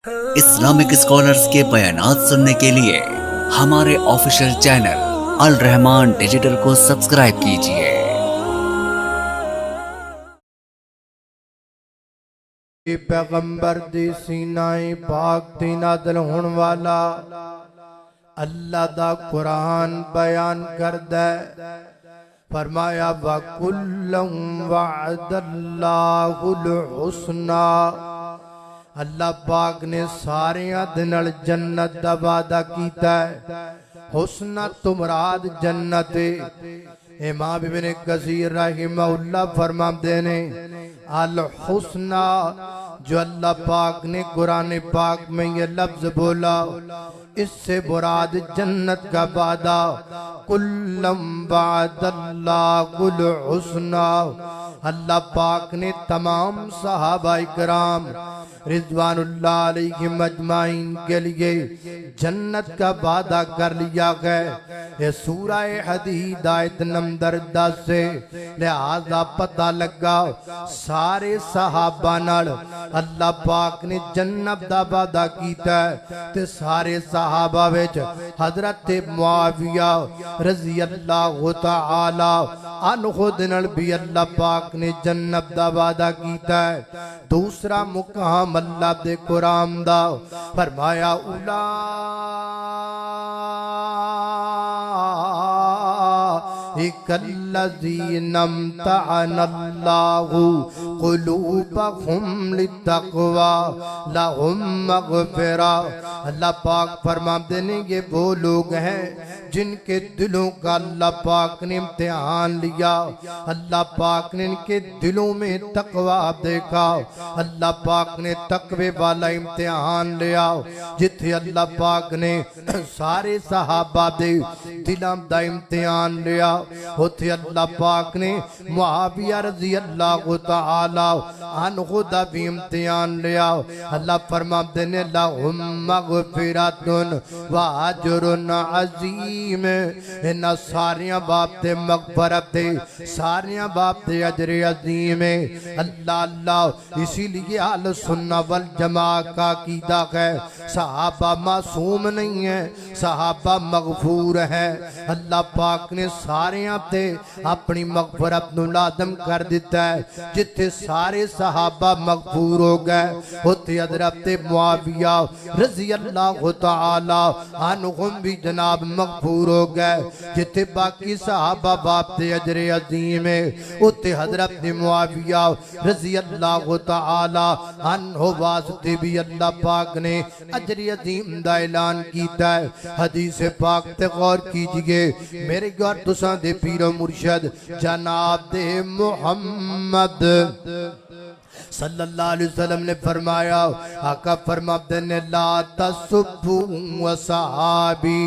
Islamic scholars के बयानात सुनने के लिए हमारे ऑफिशियल चैनल अल रहमान डिजिटल को सब्सक्राइब कीजिए। पैगंबर दी सीनाए पाक दी नाज़िल होने वाला अल्लाह दा कुरान बयान करदा है। फरमाया वकुल्लम वअदल्लाहुल हुस्ना। अल्लाह पाक ने सारियां दे नाल जन्नत दा वादा कीता है। हुस्ना तो मुराद जन्नत है। इमाम इब्न कसीर रहमहुल्लाह फरमाते ने अल हुस्ना, जो अल्लाह पाक ने कुरान पाक में ये लफ्ज बोला, इससे मुराद जन्नत का वादा। कुल्लम वअदल्लाहुल हुस्ना, अल्लाह पाक ने तमाम सहाबा इकराम रिज़वानुल्लाह अलैहिम अजमाइन के लिए जन्नत का वादा कर लिया गया। ये सूरह हदीद आयत नंबर 10 से लिहाजा पता लगा सारे सहाबा नाल अल्लाह पाक ने जन्नत दा वादा कीता है। ते सारे सहाबा विच हजरत मुआविया रज़ी अल्लाह तआला अन्हु दे नाल भी अल्लाह पाक ने जन्नत दा वादा कीता है। दूसरा मुकाम अल्लाह दे कुरान दा फरमाया उला इकल्लज़ीनम तअनल्लाहु कुलूबहुम लित्तक़वा लहुम मग़फ़िरा। अल्लाह पाक फरमाते हैं ये वो लोग हैं जिनके दिलों का अल्लाह पाक ने इम्तिहान लिया। अल्लाह पाक ने इनके दिलों में तकवा देखा। अल्लाह पाक ने तकवे वाला इम्तिहान लिया। जिथे अल्लाह पाक ने सारे सहाबा दे दिलों का इम्तिहान लिया, उथे अल्लाह पाक ने मुआविया रज़ी अल्लाह तआला अन्हु दा भी इम्तिहान लिया। अल्लाह फरमाते ने लहुम मग़फ़िरतुन व अजरुन अज़ीम। इन्हां सारियां बाप ते मग़फ़रत है, सारियां बाप ते अजर अज़ीम है। अल्लाह अल्लाह इसीलिए अहले सुन्नत वल जमात का अकीदा है सहाबा मासूम नहीं है, सहाबा मग़फ़ूर है। अल्लाह पाक ने सारियां ते अपनी मग़फ़रत नूं लाज़िम कर दिता है। जिथे सारे सहाबा मग़फ़ूर हो गए उथे हज़रत मुआविया रज़ी अल्लाह तआला अन्हुम भी जनाब मग़फ़ूर हो गए। जिथे बाकी सहाबा बाप ते अजर अज़ीम है, उथे हज़रत मुआविया रज़ी अल्लाह तआला अन्हु वास्ते भी अल्लाह पाक ने अजर अज़ीम दा ऐलान कीता है। हदीस पाक ते गौर कीजिए। मेरे गौर तुसां दे पीरो मुर्शद जनाब दे मुहम्मद सल्लल्लाहु अलैहि वसल्लम ने फरमाया, आका फरमाते ने ला तसुब्बू व सहाबी,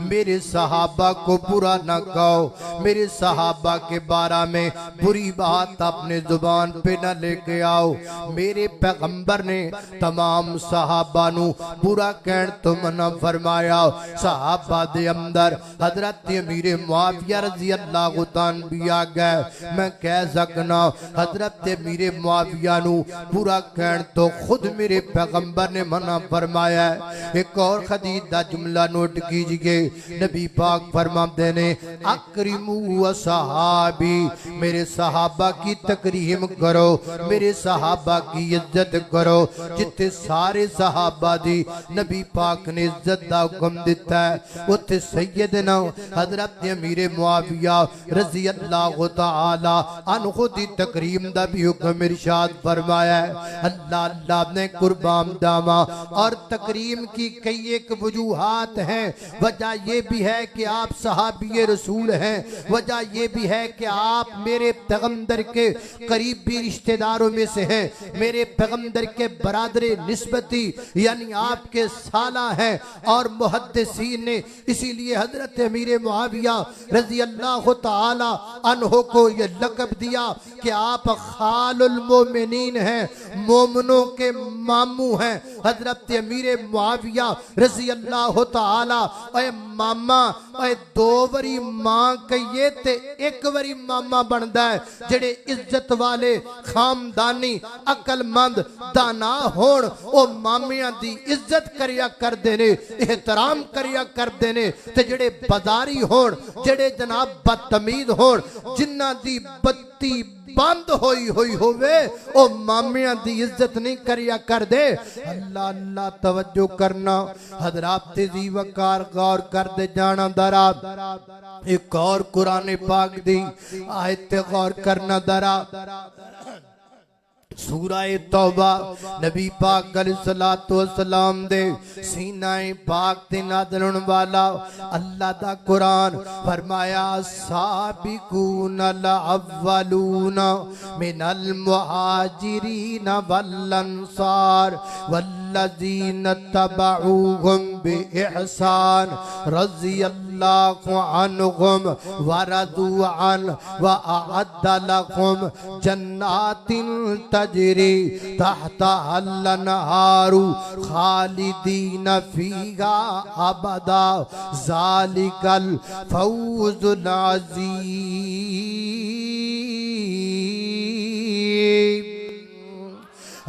मेरे सहाबा को बुरा न कहो, मेरे सहाबा के बारे में बुरी बात अपने जुबान पे न लेके आओ। मेरे पैगंबर ने तमाम सहाबा नु बुरा कहन तो मना फरमाया। सहाबा दे अंदर हजरत अमीर मुआविया रज़ी अल्लाह तआला भी आ गए। मैं कह सकना हजरत अमीर मुआविया बुरा कहन तो खुद मेरे पैगंबर ने मना फरमाया है। एक और हदीस दा जुमला नोट कीजिए। नबी पाक फरमाते ने अकरिमू व सहाबी, मेरे सहाबा की तकरीम करो, मेरे सहाबा की इज्जत करो। जिथे सारे सहाबा दी नबी पाक ने इज्जत दा हुक्म दिता है, उथे सैयदना हजरत अमीर मुआविया रज़ी अल्लाह तआला अन्हु दी तकरीम दा भी हुक्म इरशाद फरमाया है। अल्लाह अल्लाह ने कुर्बान दामा। और तकरीम की कई एक वजूहात हैं। वजह यह भी है कि आप सहाबी रसूल हैं, वजह यह भी है कि आप मेरे पैगंबर के करीबी रिश्तेदारों में से हैं, मेरे पैगंबर के बरादरे निस्बती यानी आपके साला हैं। और मुहद्दिसीन ने इसीलिए हजरत अमीर मुआविया रज़ी अल्लाह तआला अन्हु को यह लक़ब दिया कि आप खालुल मोमिनीन मोमिनीन हैं, मोमिनों के मामू हैं हजरत अमीर मुआविया रजी अल्लाह तआला। ओए मामा ओए दो वरी मां कहिए ते एक वरी मामा बनता है। जेड़े इज्जत वाले खामदानी अकलमंद दाना होण ओ मामियां दी इज्जत करिया करदे ने, एहतराम करिया करदे ने। ते जेड़े बाजारी होण, जेड़े जनाब बदतमीज होण, जिन्हां दी बत्ती बंद होई हुई होवे ओ मामियां दी इज्जत नहीं करिया कर दे। अल्लाह अल्लाह तवज्जो करना हजरात तेजी वकार गौर कर दे जाना दरा। एक और कुरान पाक दी आयत गौर करना दरा। सूरा तौबा नबी पाक अलैहिस्सलातु वस्सलाम दे सीनाए पाक ते नाज़िल होने वाला अल्लाह दा कुरान फरमाया साबिकून अल अव्वलून मिनल मुहाजिरीन वल अंसार वल्लज़ीन तबऊहुम बिइहसान रज़ियल्लाहु अन्हुम व रज़ू अन व अअद्द लहुम जन्नातिन तजरी तहता अल-अनहारु खालिदीन फीहा अबदा ज़ालिकल फौज़ुल अज़ीम।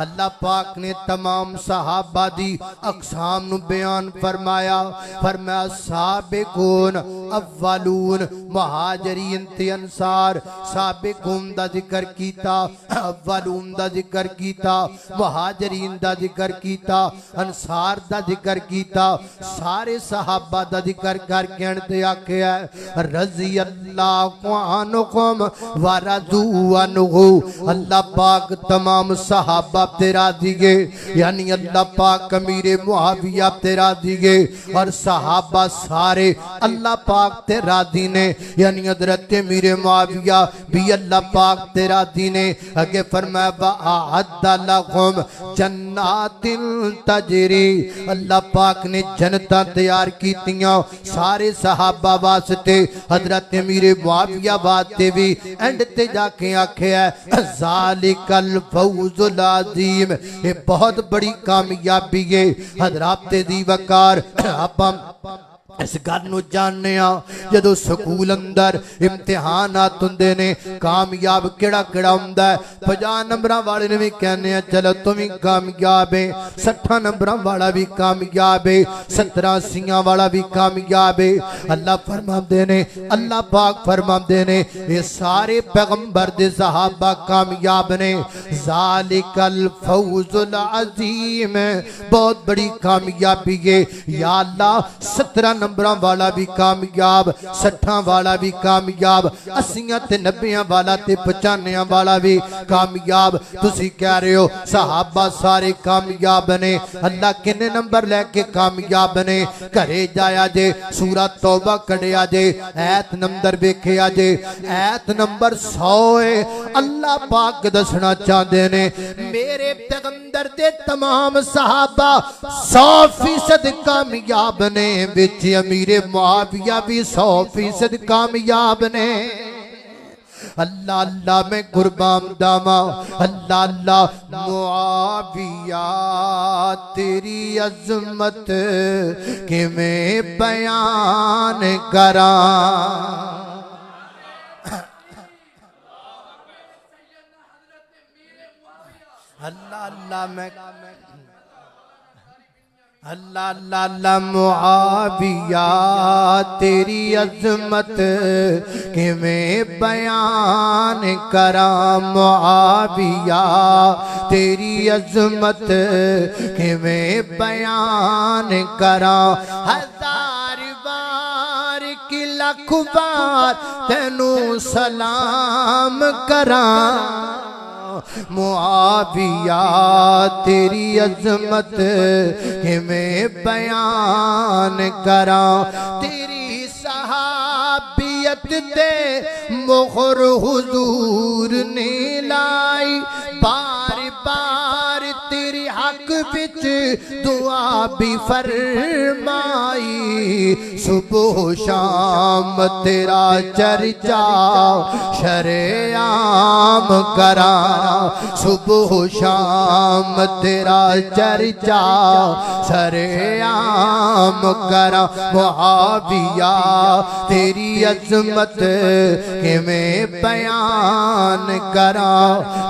अल्लाह पाक ने तमाम सहाबा दी अक़साम नु बयान फरमाया। फरमाया साबिकून अव्वलून मुहाजिरीन ते अंसार। साबिकून दा जिक्र कीता, अव्वलून दा जिक्र कीता, मुहाजिरीन दा जिक्र कीता, अंसार दा जिक्र कीता। सारे सहाबा दा जिक्र करके अंते आखिया रज़ी अल्लाहु अन्हुम व रज़ू अन्हु। अल्लाह पाक तमाम सहाबा तेरा दिगे, यानी अल्लाह पाक अमीरे मुआविया तेरा दिगे और सहाबा सारे अल्लाह पाक तेरा दीने, यानी हज़रत अमीरे मुआविया भी अल्लाह पाक तेरा दीने। आगे फरमाया अअद्द लहुम जन्नातिन तजरी। अल्लाह पाक ने जन्नतां तैयार कीतियां सारे सहाबा वास्ते, हज़रत अमीरे मुआविया वास्ते भी। एंड ते जाके आखिया ज़ालिकल फौज़ुल अज़ीम। ये बहुत बड़ी कामयाबी है हज़रात दी वकार। आप इस गल नूं जानने जदों स्कूल अंदर इम्तिहानात हुंदे ने, कामयाब केड़ा केड़ा हुंदा है। 50 नंबर वाले ने भी कहने चलो तुम भी कामयाब है, 60 नंबर वाला भी कामयाब है, 70 80 वाला भी कामयाब है। अल्लाह फरमाते ने, अल्लाह पाक फरमाते ने ये सारे पैगंबर दे सहाबा कामयाब ने। ज़ालिकल फौज़ुल अज़ीम, बहुत बड़ी कामयाबी है या अल्लाह। 17 नंबर वाला भी कामयाब, 60 वाला भी कामयाब, 80 ते 90 वाला ते 95 वाला भी कामयाब। तुसी कह रहे हो सहाबा सारे कामयाब ने, अल्लाह किन्ने नंबर लेके कामयाब ने? घरे जाया जे सूरा तौबा कढ़िया जे, ऐत नंबर वेखिया जे, ऐत नंबर 100 है। अल्लाह पाक दसना चाहते ने मेरे पैगंबर दे तमाम सहाबा 100% कामयाब ने, विच अमीरे मुआविया भी 100% कामयाब ने। अल्लाह अल्लाह मैं कुर्बान दामा, अल्लाह अल्लाह मुआविया तेरी अजमत कि मैं बयान करा। अल्लाह अल्लाह मैं अल्लाह अल्लाह अल्लाह मुआविया तेरी अजमत कि मैं बयान करा। मुआविया तेरी अजमत कि मैं बयान करा। 1000 बार कि लख बार तेनू सलाम करा। मुआविया तेरी अजमत कि मैं बयान करा। तेरी सहाबियत दे मोहर हुजूर ने लाई, बार बार तेरी हक विच दुआ भी फरमाई सुबह शाम तेरा चर्चा शरेआम करा सुबह शाम तेरा चर्चा शरेआम करा मुआविया तेरी अजमत के मैं बयान करा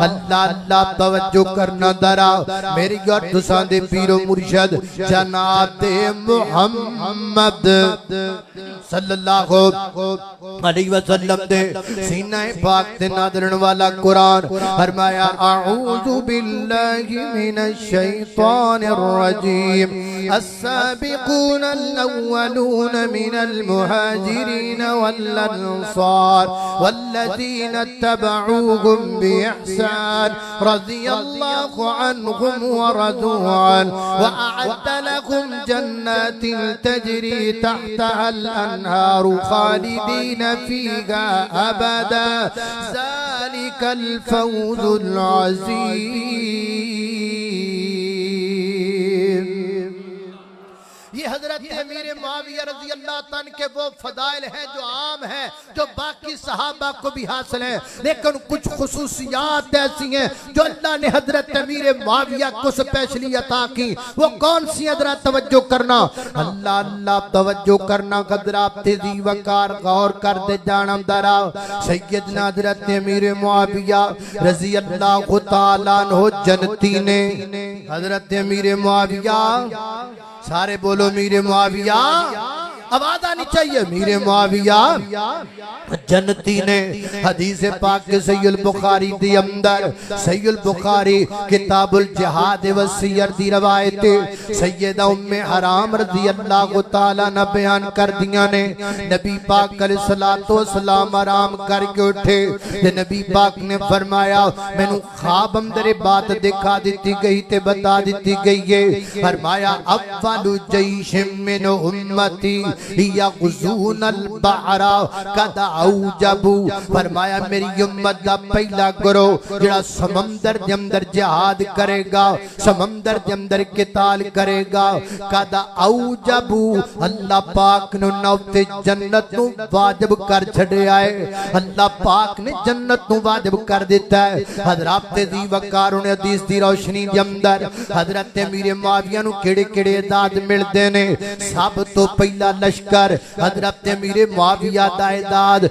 अल्लाह अल्लाह तवज्जो करना दरा मेरी गौर तुसां दे पीरो मुर्शद जनाब मुहम्मद सल्लल्लाहु अलैहि वसल्लम दे सीना पाक ते नादरन वाला कुरान फरमाया अऊज़ु बिल्लाहि मिनश शैतानिर रजीम अस्साबिकून अल-अव्वलून मिनल मुहाजिरीन वल अंसार वल्लज़ीन इत्तबऊहुम बिइहसान रज़ियल्लाहु अन्हुम व रज़ू अन्हु व अअद्द लहुम जन्नातिन तजरी तहतहा अल-अन्हार खालिदीन फीहा अबदा ज़ालिकल फौज़ुल अज़ीम। ये हजरत अमीर मुआविया रज़ी अल्लाह तआला के वो फदाइल हैं जो आम हैं जो बाकी सहाबा को भी हासिल है लेकिन कुछ खुसूसियात ऐसी हैं जो अल्लाह ने हजरत अमीर मुआविया को स्पेशली अता की। वो कौन सी हजरत तवज्जो करना अल्लाह अल्लाह तवज्जो करना हजरत तेजी वकार गौर कर दे जानम दरा सैयदना हजरत अमीर मुआविया रज़ी अल्लाह तआला अन्हु जन्नती ने हजरत अमीर मुआविया सारे बोलो मीरे मुआविया आवाज आनी चाहिए मीरे मुआविया जन्नती ने हदीस पाक के सहीहुल बुखारी दे अंदर सहीहुल बुखारी किताबुल जिहाद व सियर दी रवायत सैयदा उम्मे हराम रज़ी अल्लाह तआला ने बयान कर दिया ने नबी पाक अलैहिस्सलातु वस्सलाम आराम करके उठे ते नबी पाक ने फरमाया मैनू ख्वाब अंदर बात दिखा दी गई ते बता दी गई है फरमाया अव्वलु जैशिम मिन उम्मती यग़ज़ूनल बहरा कद औजबू फरमाया मेरी उम्मत दा पहला गिरोह जेड़ा समंदर दे अंदर जिहाद करेगा समंदर दे अंदर किताल करेगा कद औजबू अल्लाह पाक ने नौते जन्नत नु वाजिब कर छड़िया है अल्लाह पाक ने जन्नत नु वाजिब कर दिता है। हजरत दी वकार ने हदीस दी रोशनी दे अंदर हजरत अमीर मुआविया नु केड़े-केड़े इदाद मिलदे ने सब तो पहला लश्कर हजरत अमीर मुआविया दा इदाद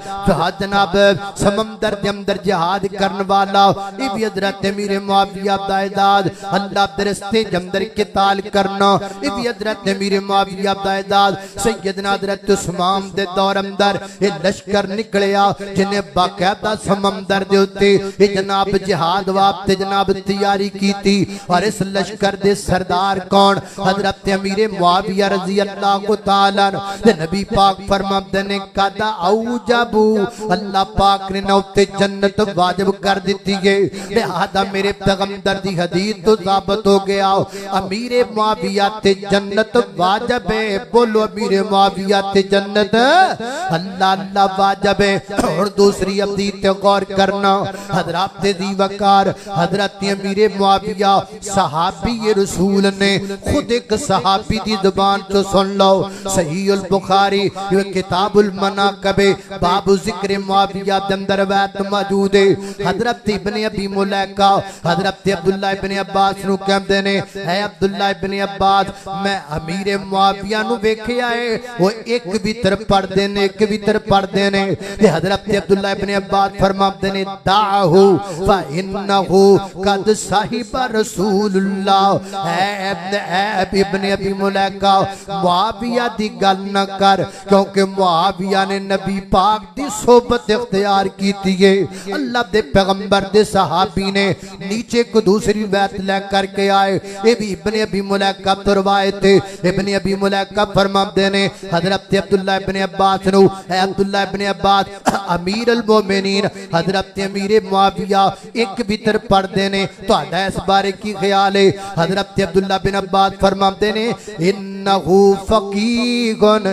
जनाब समंदर दे अंदर जिहाद करने वाला ये भी हजरत अमीर मुआविया दा इदाद अल्लाह दे रास्ते दे अंदर किताल करना ये भी हजरत अमीर मुआविया दा इदाद सैयदना हजरत उस्मान दे दौर अंदर ये लश्कर निकलिया जिन्हें बाकायदा समंदर दे उत्ते ये जनाब जिहाद वास्ते जनाब तैयारी की थी और इस लश्कर दे सरदार कौन हजरत अमीर मुआविया रज़ी अल्लाह तआला ते नबी पाक फरमाते ने कदा औजबू अल्लाह पाक ने नौते जन्नत वाजिब कर दी है लिहाजा मेरे पैगंबर दी हदीस तो साबित हो गया अमीर मुआविया ते जन्नत वाजिब है। बोलो अमीर मुआविया ते जन्नत अल्लाह अल्लाह वाजिब है। और दूसरी हदीस पे गौर करना हजरत दी वकार हजरत अमीर मुआविया सहाबी रसूल ने खुद एक सहाबी दी जुबान तो सुन लो सहीहुल बुखारी किताबुल मनाक़िब बाबु ज़िक्र मुआविया दे अंदर रवायत मौजूद है। हजरत इब्ने अबी मुलैका हजरत अब्दुल्ला इब्ने अब्बास नु कहंदे ने है अब्दुल्ला इब्ने अब्बास मैं अमीर मुआविया नु वेखिया है वो एक भीतर पढ़दे ने एक भीतर पढ़दे ने ते हजरत अब्दुल्ला इब्ने अब्बास फरमाते ने दाहु फ इन्नहु कद साहिब रसूलुल्लाह है इब्ने अबी मुलैका मुआविया दी गल न कर क्योंकि मुआविया ने नबी पाक दी सोबत इख्तियार की थी है। अल्लाह दे पैगंबर दे सहाबी ने नीचे को दूसरी बात लेकर के आए ये भी इब्ने अबी मुलैका तो रवायत है। इब्ने अबी मुलैका फरमाते ने हजरत अब्दुल्ला इब्ने अब्बास नु है अब्दुल्ला इब्ने अब्बास अमीर अल मोमिनीन हजरत अमीर मुआविया एक भीतर पढ़दे ने तुहाडा इस बारे की ख्याल है। हजरत अब्दुल्ला बिन अब्बास फरमाते ने इन्नहु फकीगुन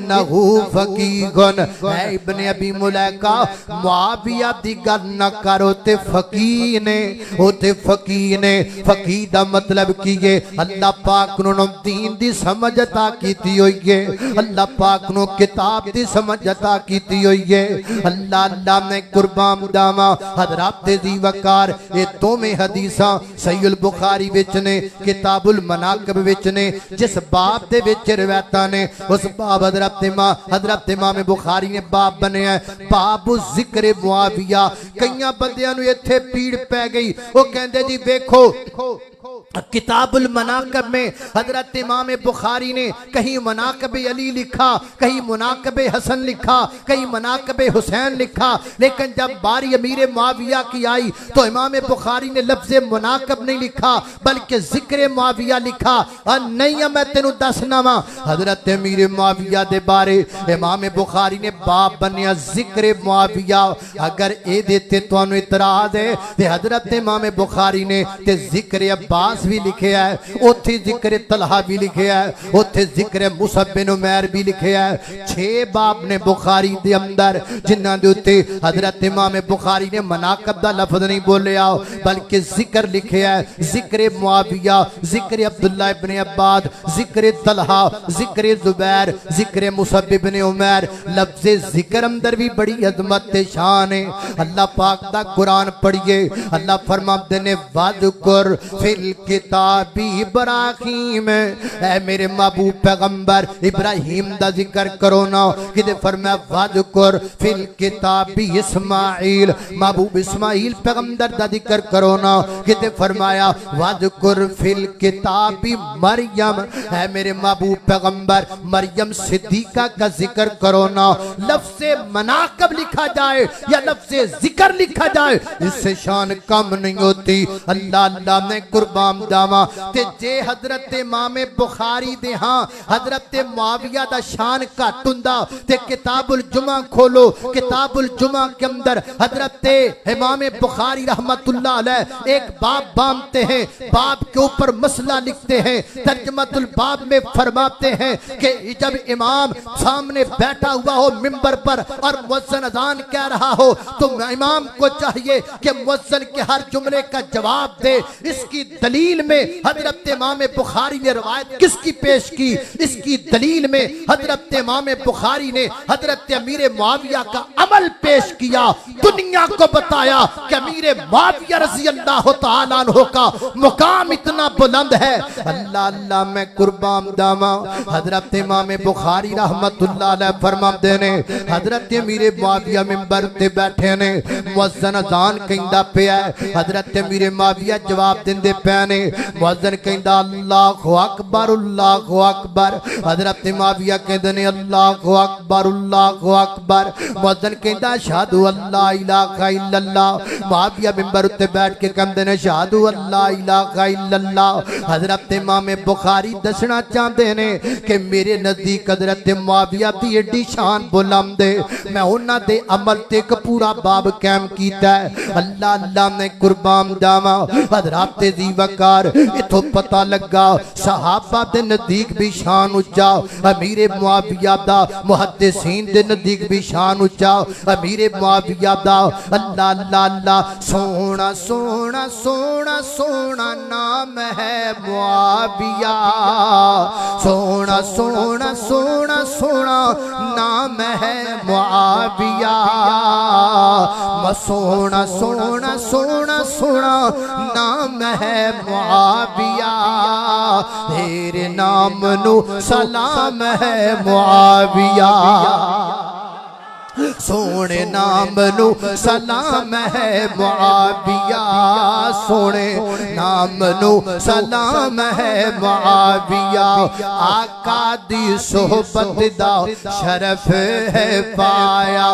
इन्नहु फकीहन। ऐ इब्ने अबी मुलैका मुआविया दी गल न करो ते फकीह ने, ओ ते फकीह ने। फकीह दा मतलब की है अल्लाह पाक नु दीन दी समझ अता कीती होई है, अल्लाह पाक नु किताब दी समझ अता कीती होई है। अल्लाह अल्लाह ने कुर्बान दावा हजरात दी वकार ये दोवें हदीसां सहीहुल बुखारी विच ने, किताबुल मनाकिब विच ने। जिस बाब दे विच रिवायतां ने उस बाब हजरत इमाम बुखारी ने बाब बनया बाबु जिक्र मुआविया। कईयां बंदियां नु इत्थे पीड़ पै गई, वो कहंदे जी देखो किताबुल मनाकिब में हजरत इमाम बुखारी ने कहीं मनाकिब अली लिखा, कहीं मनाकिब हसन लिखा, कहीं मनाकिब हुसैन लिखा, लेकिन जब बारी अमीर मुआविया की आई तो इमाम बुखारी ने लफ्ज़ मनाकिब नहीं लिखा बल्कि जिक्र मुआविया लिखा। नहीं मैं तेनू दसना वा हजरत अमीर मुआविया दे बारे इमाम बुखारी ने बाब बनया जिक्र मुआविया। अगर ए देते तुहानू इतराज है ते हजरत इमाम बुखारी ने ते जिक्र अब्बास भी लिखे है, उथे जिक्र तलहा भी लिखे है, उथे जिक्र मुसअब बिन उमैर भी लिखे है। 6 बाब ने बुखारी दे अंदर जिन्हां दे उत्ते हजरत इमाम बुखारी ने मनाकिब दा लफ्ज नहीं बोलिया बल्कि जिक्र लिखे है। जिक्र मुआविया, जिक्र अब्दुल्ला इब्ने अब्बाद, जिक्र तलहा, जिक्र जुबैर, जिक्र मुसअब बिन उमैर। लफ्ज जिक्र अंदर भी बड़ी अजमत ते शान है। अल्लाह पाक दा कुरान पढ़िए, अल्लाह फरमाते ने वज़कुर फिल किताबी इब्राहीम। ऐ मेरे महबूब पैगंबर इब्राहीम दा जिक्र करो ना, किते फरमाया वज़कुर फिल किताबी इस्माइल। महबूब इस्माइल पैगंबर दा जिक्र करो ना, किते फरमाया वज़कुर फिल किताबी मरियम। ऐ मेरे महबूब पैगंबर मरियम सिद्दीका का जिक्र करो ना। लफ्ज़े मनाकिब लिखा जाए या लफ्ज़े जिक्र लिखा जाए इससे शान कम नहीं होती। अल्लाह अल्लाह ने कुर्बान दावा ते जे हजरत इमाम बुखारी दे हां हजरत मुआविया दा शान घट हुंदा ते किताबुल जुमा खोलो, किताबुल जुमा के अंदर हजरत इमाम बुखारी रहमतुल्लाह अलैह एक बाब बांधते हैं, बाब के ऊपर मसला लिखते हैं। तर्जुमतुल बाब में फरमाते हैं कि जब इमाम सामने बैठा हुआ हो मिंबर पर और मुअज्जिन अज़ान कह रहा हो तो इमाम को चाहिए कि मुअज्जिन के हर जुमले का जवाब दे। इसकी दलील में हजरत इमाम बुखारी ने रवायत किसकी पेश की? इसकी दलील में हजरत इमाम बुखारी ने हजरत अमीर मुआविया का अमल पेश किया, दुनिया को बताया कि अमीर मुआविया रज़ी अल्लाह तआला अन्हु का मुकाम इतना बुलंद है। अल्लाह अल्लाह मैं कुर्बान दावा हजरत इमाम बुखारी रहमतुल्लाह अलैह फरमाते ने हजरत अमीर मुआविया मिंबर ते बैठे ने, मुअज्जिन अज़ान कहंदा पिया, हजरत अमीर मुआविया जवाब देंदे पे ने। मुअज्जिन कहंदा अल्लाहु अकबर अल्लाहु अकबर। हजरत मुआविया कहंदे ने अल्लाहु अकबर अल्लाहु अकबर। मुअज्जिन कहंदा अशहदु अल्ला इलाहा इल्लल्लाह। मुआविया मिंबर उत्ते बैठ के कहंदे ने अशहदु अल्ला इलाहा इल्लल्लाह। हजरत इमाम बुखारी दसना चाहते ने कि मेरे नजदीक हजरत मुआविया दी एडी शान बुलंद है, मैं उन्हां दे अमल ते एक पूरा बाब कायम कीता है। अल्लाह अल्लाह ने कुर्बान जावा हजरत दी वकार इथों पता लगा सहाबा दे नजदीक भी शान उच्चा, अमीर मुआविया दा मुहद्दिसीन दे नजदीक भी शान उच्चा, अमीर मुआविया दा। अल्लाह अल्लाह अल्लाह सोना सोना सोना सोना नाम है मुआविया, सोना सोना सोना सोना नाम है मुआविया। सोना सोना सोना सोना नाम है मुआविया, तेरे नाम नु सलाम है मुआविया। सोने नाम नु सलाम है मुआविया, सोने नाम नु सलाम है मुआविया। आका दी सोहबत दा शरफ है पाया,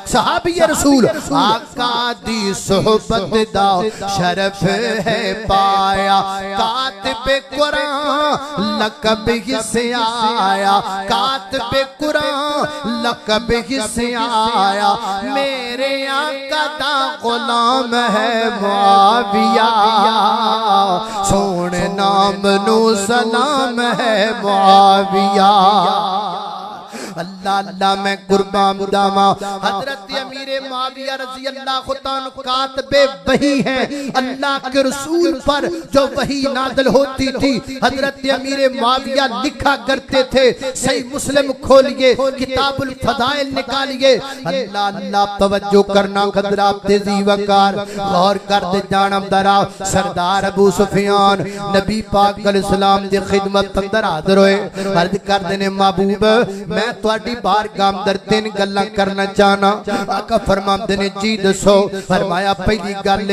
साहबी रसूल आका दी सोहबत दा शरफ है पाया। कातिबे कुरान लक़ब से आया, कातिबे कुरान लक़ब से आया, मेरे आका दा गुलाम है मुआविया। सोने नाम नु सलाम है मुआविया। अल्लाह अल्लाह मैं कुर्बान जावा। हजरत अमीर मुआविया रज़ी अल्लाह तआला कातबे वही है, अल्लाह के रसूल पर जो वही नाज़िल होती थी हजरत अमीर मुआविया लिखा करते थे। सही मुस्लिम खोलिए, किताबुल फदाइल निकालिए। अल्लाह अल्लाह तवज्जो करना हजरात तेजी वकार गौर कर दे जानम दरा। सरदार अबू सुफियान नबी पाक अलैहिस्सलाम दी खिदमत अंदर हाजिर होए, अर्ज करदे ने महबूब मैं तुहाडी बारगाह अंदर तीन गल्लां करना चाहना। आका फरमांदे ने जी दसो। फरमाया पहली गल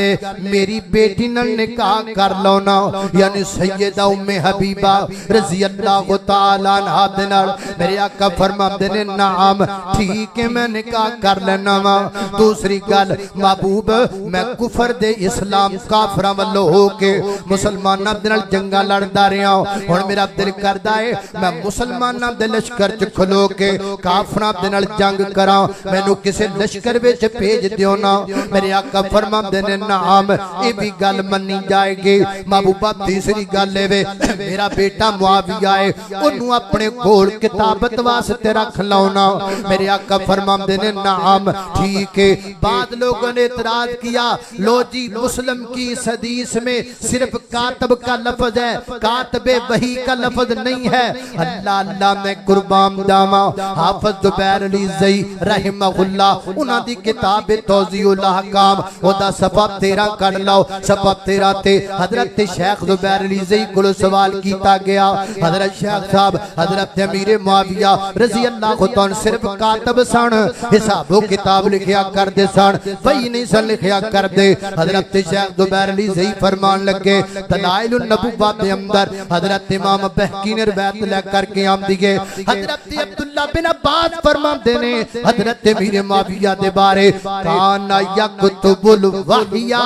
मेरी बेटी नाल निकाह कर लो ना, यानी सैयदा उम्मे हबीबा रज़ी अल्लाह तआला अन्हा दे नाल। मेरे आका फरमांदे ने नाम ठीक है मैं निकाह कर लेना वा। दूसरी गल महबूब मैं कुफर दे इस्लाम काफरां वल्लों हो के मुसलमानां दे नाल जंगा लड़दा रहा। हुण मेरा दिल करदा है मैं मुसलमानां दे लश्कर च खलो के काफरां दे नाल जंग करा, मैनू किसे लश्कर विच भेज दियो ना। मेरे आका फरमांदे ने नाम ये भी गल मन्नी जाएगी। महबूबा तीसरी गल है मेरा बेटा मुआविया है ओनू अपने कोल किताबत वास्ते रख लौना। मेरे आका फरमांदे ने नाम ठीक है। बाद लोगों ने इतराज किया लो जी मुस्लिम की इस हदीस में सिर्फ कातब का लफ्ज है, कातबे वही का लफ्ज नहीं है। अल्लाह अल्लाह मैं कुर्बान जावा। हाफिज जुबैर अली ज़ई रहमहुल्लाह उन्हां दी किताब तौज़ीउल अहकाम ओदा सफ़ा 13 कढ लो। सफ़ा 13 ते हजरत शेख जुबैर अली ज़ई कोलों सवाल किया गया हजरत शेख साहब हजरत अमीर मुआविया रज़ी अल्लाह तआला सिर्फ कातब सन, हिसाबो किताब लिखिया करदे सन, वही नहीं सन लिखिया करदे। हजरत शेख जुबैर अली ज़ई फरमान लगे दलाइलुन नबुव्वा दे अंदर हजरत इमाम बहकी ने रिवायत लेकर के आमदी है। हजरत अब्दुल्लाह बिन अब्बास फरमाते ने हजरत अमीर मुआविया दे बारे काना यकुतुबुल वहिया,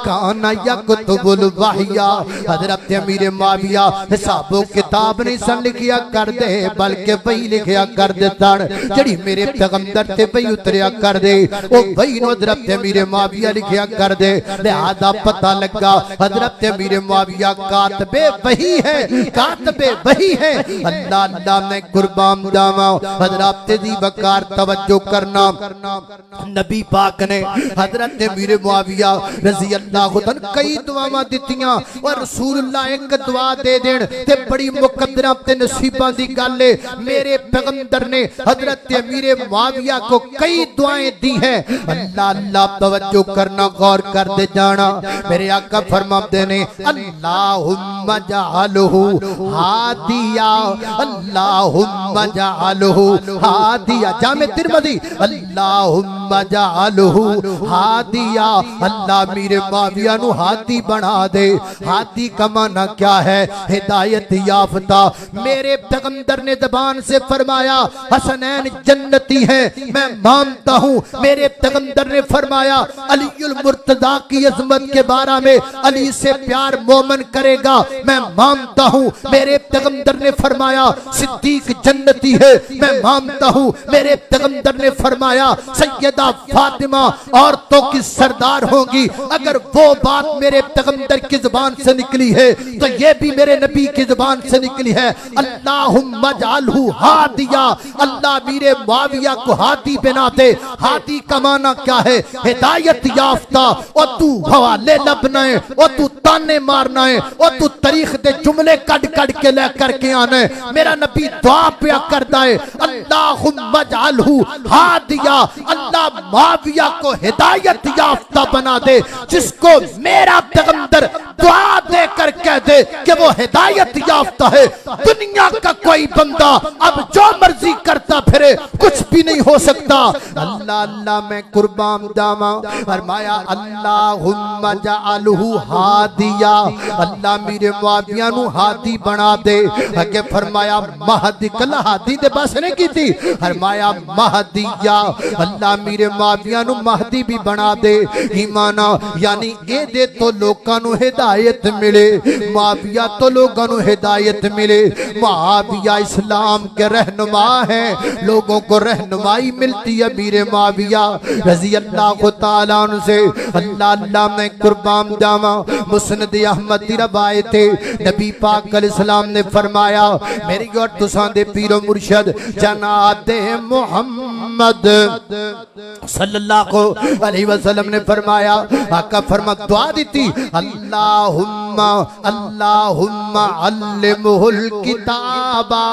काना यकुतुबुल वहिया। हजरत अमीर मुआविया हिसाबो किताब नहीं सन लिखिया करदे बल्कि वही लिखिया करदे सन जड़ी मेरे पैगंबर ते वही उतरिया करदे ओ वही नो हजरत अमीर मुआविया लिखिया करदे। लिहाजा पता लगा हजरत अमीर मुआविया कातबे वही है, कातबे वही है। अल्लाह अल्लाह मैं कुर्बान जावा। हजरत दी वकार तवज्जो करना नबी पाक ने हजरत अमीर मुआविया रज़ी अल्लाह तआला कई दुआवां दित्तियां और रसूलुल्लाह एक दुआ दे देन ते बड़ी मुकद्दरा ते नसीबां दी गल है। मेरे पैगंबर ने हजरत अमीर मुआविया को कई दुआएं दी हैं। अल्लाह अल्लाह तवज्जो करना गौर कर दे जाना। मेरे आका फरमाते ने अल्लाहुम्मा जअलहु हादिया, अल्लाहुम्मा जअलहु हादिया। जामे तिरमिज़ी अल्लाहुम्मा जअलहु हादिया। अल्लाह मेरे मुआविया नु हादी बना दे। हादी का माना क्या है? हिदायत याफ्ता। मेरे पैगंबर ने ज़बान से फरमाया हसनैन जन्नती है, मैं मानता हूँ। मेरे पैगंबर ने फरमाया अलीउल मुर्तज़ा की अज़मत के बारे में अली से प्यार मोमन करेगा, मैं मानता हूँ। मेरे पैगंबर ने फरमाया सिद्दीक जन्नती है, मैं मानता हूँ। मेरे पैगंबर ने फरमाया सैयदा फातिमा औरतों की सरदार होगी। अगर वो बात मेरे पैगंबर की जुबान से निकली है तो ये भी मेरे नबी की जुबान से निकली है। अल्लाहुम्मा जअलहु हादिया। अल्लाह मेरे मुआविया को हादी बना दे। हादी का माना क्या है? हिदायत याफ्ता। और तू हवाले लबना है, और तू ताने मारना है, और तू तारीख दे जुमले कट कट के ले करके आना है। मेरा नबी दुआ पिया करता है अल्लाहुम्मा जअलहु हादिया। अल्लाह मुआविया को हिदायत याफ्ता बना दे। जिसको मेरा पैगंबर दुआ दे कर कह दे कि वो हिदायत याफ्ता है, दुनिया का कोई बंदा अब जो मर्जी करता फिरे कुछ भी नहीं हो सकता। अल्लाह अल्लाह मैं कुर्बान जावा। फरमाया अल्लाहुम्मा जअलहु हादिया। अल्लाह मेरे मुआविया नु हादी बना दे। आगे फरमाया महदी। कल हादी दे बस नहीं की थी, फरमाया महदिया। अल्लाह मेरे मुआविया नु महदी भी बना दे। ईमाना यानी ए दे तो लोकां नु हिदायत मिले, मुआविया तो लोकां नु हिदायत मिले। मुआविया इस्लाम के रहनुमा है, लोगों को रहनुमाई मिलती है मीर माविया रजी अल्लाह तआला अन्हु से। अल्लाह अल्लाह मैं कुर्बान जावा मुस्नद अहमद दी रवायत है नबी पाक अलैहिस्सलाम ने फरमाया मेरी और तुसां दे पीरो मुर्शद जनाब मोहम्मद सल्लल्लाहु अलैहि वसल्लम ने फरमाया आका फरमा दुआ दी अल्लाहुम्मा अल्लाहुम्मा अल्लिमुहुल किताबा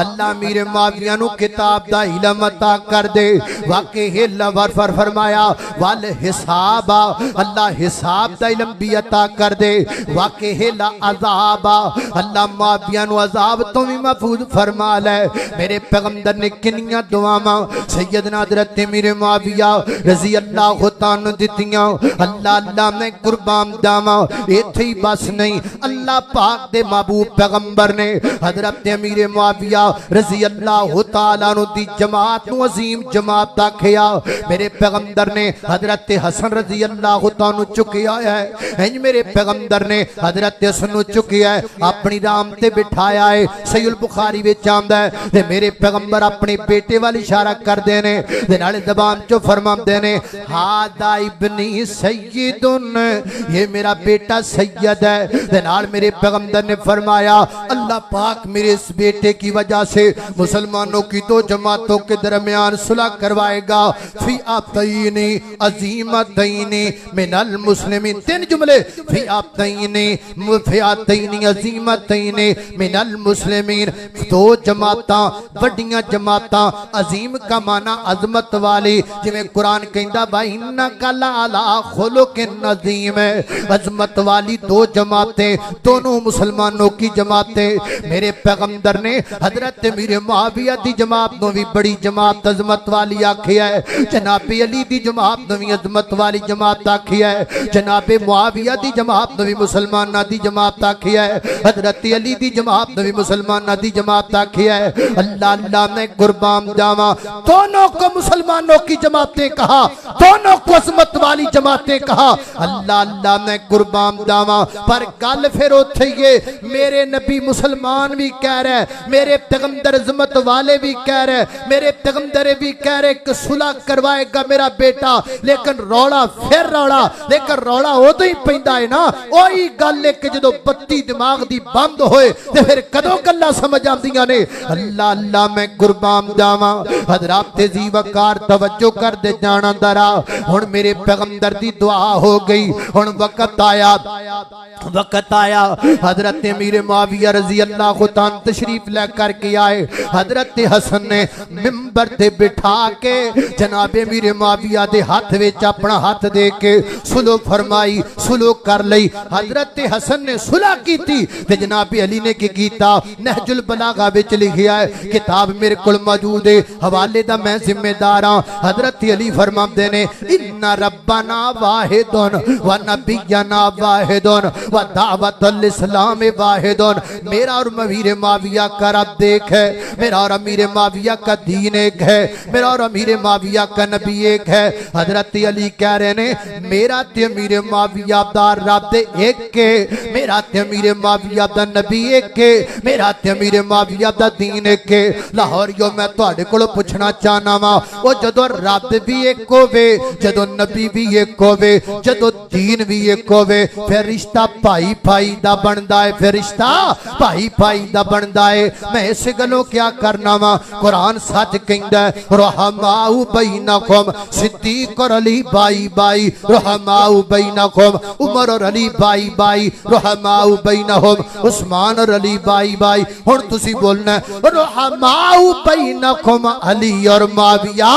अल्लाह मेरे माविया नु किताब दा इल्म अता कर दे। वाकई है लवर फरमाया वल हिसाबा अल्लाह हिसाब दा इल्म भी अता कर दे। वाकई है ला अज़ाबा अल्लाह माविया नु अज़ाब तो भी महफूज फरमा ले। मेरे पैगंबर ने किन्नियां दुआवां सैयदना हज़रत मेरे माविया रज़ी अल्लाह तान दित्तियां। अल्लाह अल्लाह मैं कुर्बान जावा इत्थे ही बस नहीं अल्लाह पाक दे महबूब पैगंबर ने हज़रत अमीर मुआविया रज़ी अल्लाह तआला अन्हु दी जमात नु अजीम जमात आखिया। मेरे पैगंबर ने हज़रत हसन रज़ी अल्लाह तआला चुकिया है इंज मेरे पैगंबर ने हज़रत हसन नु चुकिया है अपनी राम ते बिठाया है। सहीह बुखारी विच आंदा है ते मेरे पैगंबर अपने बेटे वाल इशारा करदे ने ते नाले ज़बान चो फरमांदे ने हादा इब्नी सय्यदुन ये मेरा बेटा सैयद है। ते नाल मेरे पैगंबर ने फरमाया अल्लाह पाक मेरे इस बेटे की वजह से मुसलमानों की दो जमातों के दरमियान सुलह करवाएगा। फिअतैनी अज़ीमतैनी मिनल मुस्लिमीन तीन जुमले फिअतैनी अज़ीमतैनी मिनल मुस्लिमीन दो जमातां वड्डियां जमातां अजीम का माना अजमत वाली जिवें कुरान कहंदा भाई इन्नका लअला खुलुकिन अज़ीम है अजमत वाली दो जमातें दोनों मुसलमानों की जमातें। मेरे पैगंबर ने हजरत मीर मुआविया दी जमात नो भी बड़ी जमात अजमत वाली आखी है। जनाबे अली दी जमात नो भी अजमत वाली जमात आखी है। जनाबे मुआविया दी जमात नो भी मुसलमाना दी जमात आखी है। हजरत अली दी जमात नो भी मुसलमाना दी जमात आखी है। अल्लाह अल्लाह मैं कुर्बान जावा दोनों को मुसलमानों की जमातें कहा दोनों को अजमत वाली जमातें कहा। अल्लाह अल्लाह मैं कुर्बान जावा पर गल फिर उथे ही मेरे नबी मुसलमान भी कह रहे मेरे पैगंबर अजमत वाले भी कह रहे मेरे पैगंबर भी कह रहे कि सुलह करवाएगा मेरा बेटा लेकिन रौला फिर रौला लेकिन रौला उदों ही पैंदा है ना ओही गल कि जदों बत्ती दिमाग दी बंद होए ते फिर कदों गल्लां समझ आंदियां ने। अल्लाह अल्लाह मैं कुर्बान जावा हज़रात ते जी वकार तवज्जो कर दे जाना दरा हुण मेरे पैगंबर दी दुआ हो गई। हुण वक्त आया हजरत अमीर मुआविया रज़ी अल्लाह तआला तशरीफ ले करके आए। हजरत हसन ने मिंबर ते बिठा के जनाबे अमीर मुआविया दे हाथ विच अपना हाथ दे के सुलह फरमाई सुलह कर लई। हजरत हसन ने सुलह की ते जनाबे अली ने की कीता नहजुल बलागा विच लिखिया है किताब मेरे कोल मौजूद है हवाले दा मैं जिम्मेदार हां। हजरत अली फरमांदे ने इन्ना रब्बना वाहिदुन व नबियना वाहिदुन व दावतुल इस्लाम वाहिदुन। मेरा और अमीर मुआविया का रब एक है मेरा और अमीर मुआविया का दीन एक है मेरा और अमीर मुआविया का नबी एक है। हजरत अली कह रहे ने मेरा ते अमीर मुआविया दा रब एक के मेरा ते अमीर मुआविया दा नबी एक के मेरा ते अमीर मुआविया दा दीन एक के। लाहौरियो मैं तुहाडे कोलों पुछना चाहना वा ओ जदों रब भी एक होवे जदों नबी भी एक होवे जदों दीन भी एक होवे फिर रिश्ता भाई भाई दा बनदा है फिर रिश्ता भाई भाई दा बनदा है। मैं इस गलों क्या करना वा कुरान सच कहंदा है रहमाउ बैनकुम सिद्दीक और अली भाई भाई रहमाउ बैनकुम उमर और अली भाई भाई रहमाउ बैनहुम उस्मान और अली भाई भाई। हुण तुसी बोलना रहमाउ बैनकुम अली और मुआविया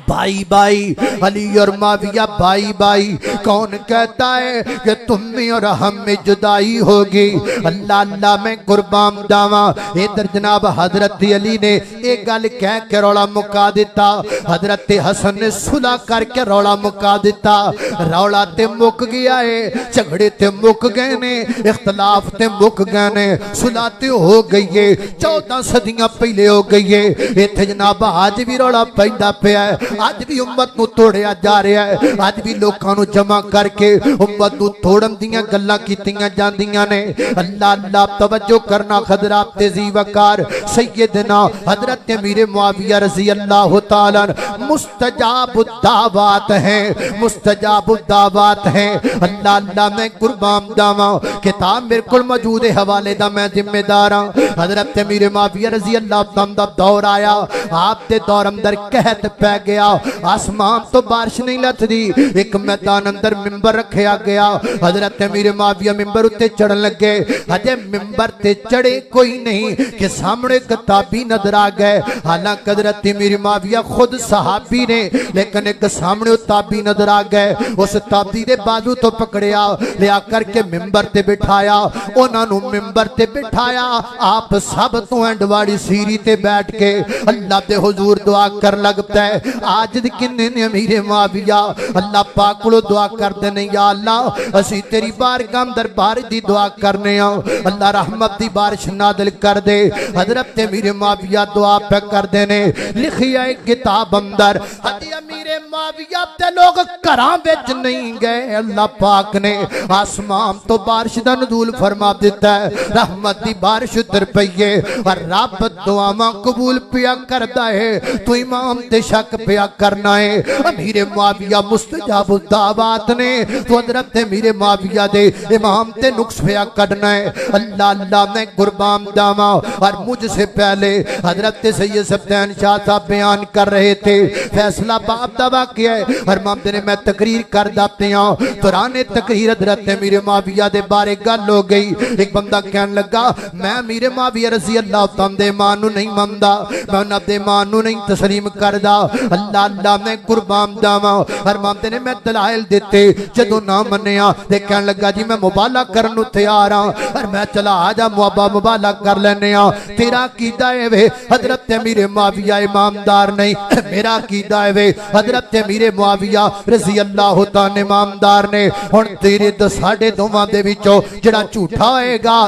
भाई भाई अली और मुआविया भाई भाई। कौन कहता है कि तुम में और हम में जुदाई होगी। अल्लाह अल्लाह मैं कुर्बान जावा इधर जनाब हजरत अली ने एक गल कह के रौला मुका दिता। हजरत हसन ने सुलह करके रौला मुका दिता। रौला ते मुक गया है झगड़े ते मुक गए ने इख्तलाफ ते मुक गए ने सुलह ते हो गई है 14 सदियां पहले हो गई है। इत्थे जनाब आज भी रौला पैंदा पिया है अज भी उम्मत नूं तोड़िया जा रहा है, अज भी लोकां नूं जमा करके उम्मत नूं तोड़न दीयां गल्लां कीतीयां जांदियां ने। अल्लाह अल्लाह तवज्जो करना हज़रात तेज़ी वकार सैयदना हज़रत अमीर मुआविया रज़ी अल्लाह तआला मुस्तजाबुद दावात हैं, मुस्तजाबुद दावात हैं। अल्लाह अल्लाह मैं कुर्बान जावां, किताब मेरे को मौजूद है, हवाले दा मैं जिम्मेदार हां। हज़रत अमीर मुआविया रज़ी अल्लाह तआला दा दौर आया, आप दे दौर अंदर कहत पै गया, आसमान तो बारिश नहीं लथदी। एक मैदान अंदर मिंबर रखा गया, हज़रत अमीर मुआविया मिंबर उत्ते चढ़न लगे। हजे मिंबर ते चढ़े कोई नहीं कि सामने किताबी नजर आ गए। हालांकि हज़रत अमीर मुआविया खुद सहाबी ने, लेकिन एक सामने ताबी नजर आ गए। उस ताबी दे बाजू तो पकड़िया, लिया करके मिंबर ते बिठाया, उन्होंने मिंबर ते बिठाया। आप सब तो एंडवाड़ी सीरी ते बैठ के अल्लाह दे हुजूर दुआ कर लगता है। आज किन्ने ने अमीर मुआविया अल्लाह पाक को दुआ करते नहीं, या अल्लाह असी तेरी बारगाह अंदर बारिश दी दुआ करने आ, अल्लाह रहमत दी बारिश नादिल कर दे। हज़रत अमीर मुआविया दुआ पे करते ने, लिखिया एक किताब अंदर हदी अमीर मुआविया ते लोग घरां विच नहीं गए, अल्लाह पाक ने आसमान तो बारिश दा नज़ूल फरमा दिता है, रहमत दी बारिश उतर पई है और रब दुआवां कबूल पिया करदा है। तू इमाम ते शक पिया करना है। अमीर मुआविया मुस्तजाबुद दावात ने तो हज़रत अमीर मुआविया दे इमाम ते नुक्स पिया करना है। अल्लाह अल्लाह मैं कुर्बान जावां। और मुझसे पहले हज़रत सैयद सब्दैन शाह साहब बयान कर रहे थे, फैसला बाप दा वाक़या है। और मामले ने मैं तकरीर कर दाते हूं, दौरान तकरीर हज़रत अमीर मुआविया दे बारे गल हो गई। एक बंदा कहने लगा, मैं अमीर मुआविया रज़ी अल्लाह तआला दे ईमान नूं नहीं मनदा, मैं उन्हां दे ईमान नूं नहीं तस्लीम करदा। अल्लाह अल्लाह मैं कुर्बान जावां। और मामले ने मैं दलाइल दिते, जदों ना मन्निया ते कहने लगा जी मैं मुबाला करन नूं तैयार हां। और मैं चला आ जा मुबाला कर लैने आ। तेरा कीदा है वे हज़रत अमीर मुआविया इमामदार नहीं, मेरा कीदा है वे हज़रत अमीर मुआविया रज़ी अल्लाह तआला इमामदार ने। हुण तेरे तो साडे दोवां दे विचों जिहड़ा झूठा होएगा,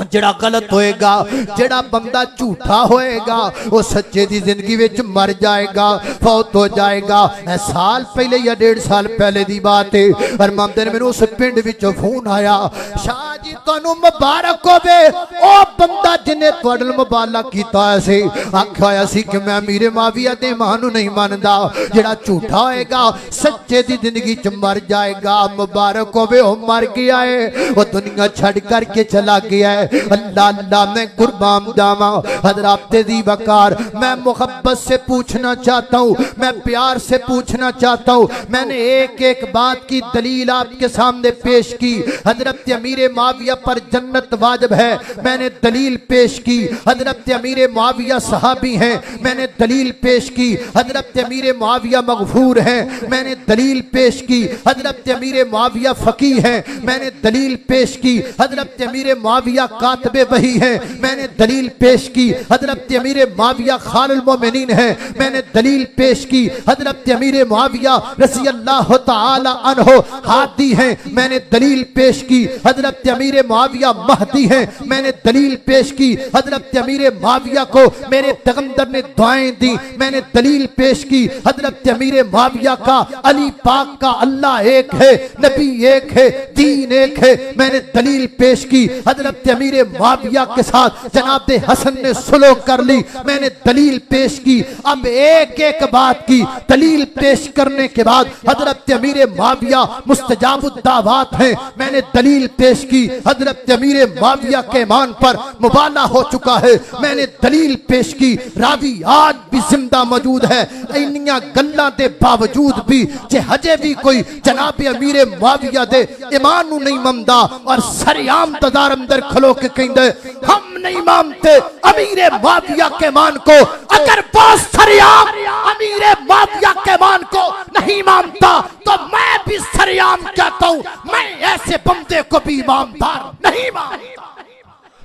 जिहड़ा गलत होएगा, जिहड़ा बंदा झूठा होएगा वो सच्चे दी जिंदगी विच मर जाएगा, फौत हो जाएगा। ए साल पहले या 1.5 साल पहले दी बात है। और मामले ने मेनू उस पिंड विचों फोन आया, शाह जी तुहानू मुबारक होवे, ओ बंदा जिन्हें तुहाडे नाल मुबाला कीता सी, आखिया होया सी कि मैं अमीर मुआविया दे ईमान नूं नहीं मनदा, जिहड़ा झूठा होएगा सच्चे दी जिंदगी च मर जाएगा। मुबारक होवे, ओ मर गया है, वो दुनिया छड़ करके चला गया है। अल्लाह अल्लाह मैं कुर्बान जावा। हज़रात तेज़ी वकार मैं मोहब्बत से पूछना चाहता हूँ, मैं प्यार से पूछना चाहता हूँ। मैंने एक एक बात की दलील आपके सामने पेश की। हज़रत अमीर मुआविया पर जन्नत वाजिब है, मैंने दलील पेश की। हज़रत अमीर मुआविया सहाबी हैं, मैंने दलील पेश की। हज़रत अमीर मुआविया मगफूर हैं, मैंने दलील पेश की। हज़रत अमीर मुआविया फ़कीह हैं, मैंने दलील पेश की। हज़रत अमीर मुआविया कातबे वही है, मैंने दलील पेश की। हज़रत अमीर मुआविया खालिल मोमिनीन है, मैंने दलील पेश की। हज़रत अमीर मुआविया रज़ी अल्लाह तआला अन्हु हादी हैं, मैंने दलील पेश की। हज़रत अमीर मुआविया महदी हैं, मैंने दलील पेश की। हज़रत अमीर मुआविया को मेरे पैगंबर ने दुआएं दी, मैंने दलील पेश की। हज़रत अमीर मुआविया का अली पाक का अल्लाह एक है, नबी एक है, दीन एक है, मैंने दलील पेश की। हज़रत अमीर मुआविया के साथ जनाब हसन ने सुलह कर ली, मैंने दलील पेश की। अब एक एक बात की दलील पेश करने के बाद हज़रत अमीर मुआविया मुस्तजाबुद दावात हैं, मैंने दलील पेश की। हज़रत अमीर मुआविया के ईमान पर मुबाला हो चुका है, मैंने दलील पेश की। रावी आज भी जिंदा मौजूद है। इन्नियां गल्लां दे बावजूद भी जे हजे भी कोई जनाब अमीर मुआविया दे ईमान नूं नहीं मनदा और सरेआम बाजार अंदर खलो के कहंदे हम नहीं मानते अमीर मुआविया के ईमान को, अगर बहुत सरेआम अमीर मुआविया के ईमान को नहीं मानता तो मैं भी सरेआम कहता हूं मैं ऐसे बंदे को भी ईमानदार नहीं मानता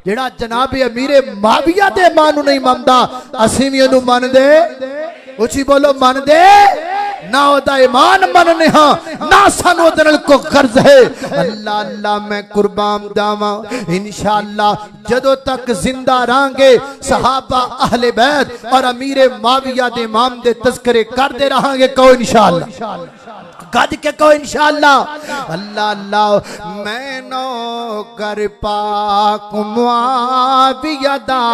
जेड़ा जनाब अमीर मुआविया दे ईमान नूं नहीं मानदा। असीं भी ओनू मनदे, उची बोलो मनदे ना ओदा ईमान मनने हां ना सानू ओदे नाल को कर्ज है। अल्लाह अल्लाह मैं कुर्बान जावां इंशाअल्लाह जदों तक जिंदा रहांगे सहाबा अहले बैत और अमीर माविया दे इमाम दे तज़किरे करदे रहांगे। कहो इंशाअल्लाह, गज के कहो इंशाअल्लाह। अल्लाह अल्लाह मैं नौकर पाक मुआविया दा,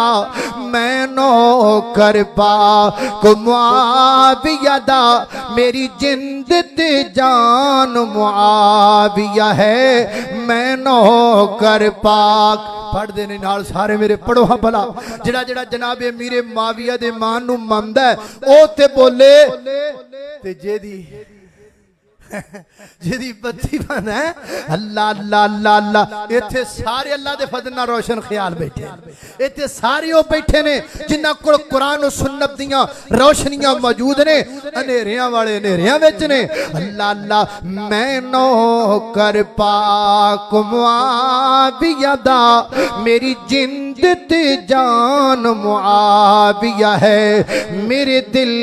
मैं नौकर पाक मुआविया दा, मेरी जिंद ते जान मुआविया है, मैं नौकर पाक। पढ़ देने नाल सारे मेरे पढ़ो हाँ भला। जिहड़ा जिहड़ा जनाबे अमीरे माविया दे मान नू मनदा है ओ ते बोले ते जेदी जिहदी बत्ती बंद है। अल्लाह अल्लाह अल्लाह अल्लाह। इत्थे सारे अल्लाह दे फजल नाल रोशन ख्याल बैठे, इत्थे सारे ओ बैठे ने जिन्हां कोल कुरान और सुन्नत दियां रोशनियां मौजूद ने, अंधेरियां वाले अंधेरियां विच ने। अल्लाह अल्लाह मैं नौकर पाक मुआविया दा, मेरी जिंद ते जान मुआविया है, मेरे दिल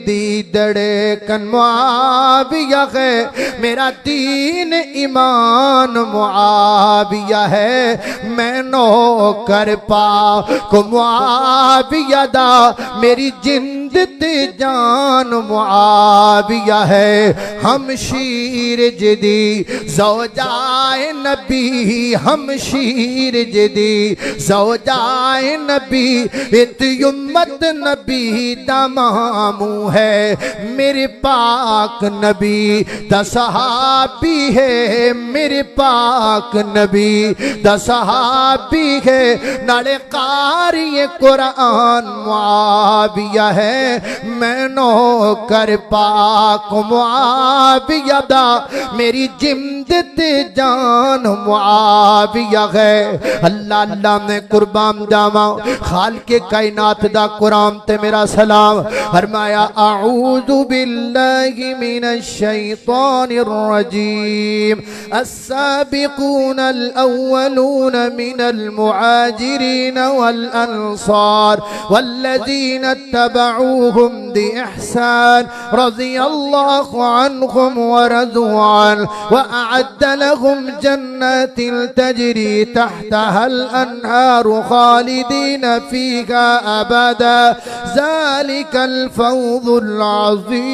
दी धड़कन मुआविया है, मेरा दीन ईमान मुआविया है, मैं नौकर पाक मुआविया दा, मेरी जिंद ते जान मुआविया है। हम शीर जदी ज़ौजाए नबी, हम शीर जदी ज़ौजाए नबी, इत उम्मत नबी दा मामू है, मेरे पाक नबी दा सहाबी है, मेरे पाक नबी दा सहाबी है, नाले कारी कुरान मुआविया है, मैं नौकर पाक मुआविया दा, मेरी जिंद ते जान मुआविया है। अल्लाह अल्लाह मैं कुर्बान जावा खालिक़े कायनात दा कुरान ते मेरा सलाम। फरमाया अऊज़ु बिल्लाहि मिनश शैतानिर रजीम, अस्साबिकून अल अव्वलून मिनल मुहाजिरीन वल अंसार वल्लज़ीना तबऊहुम बिइहसान रज़ियल्लाहु अन्हुम व रज़ू अन्हु व अअद्द लहुम जन्नातिन तजरी तहतहल अन्हारु खालिदीन फीहा अबदा ज़ालिकल फौज़ुल अज़ीम।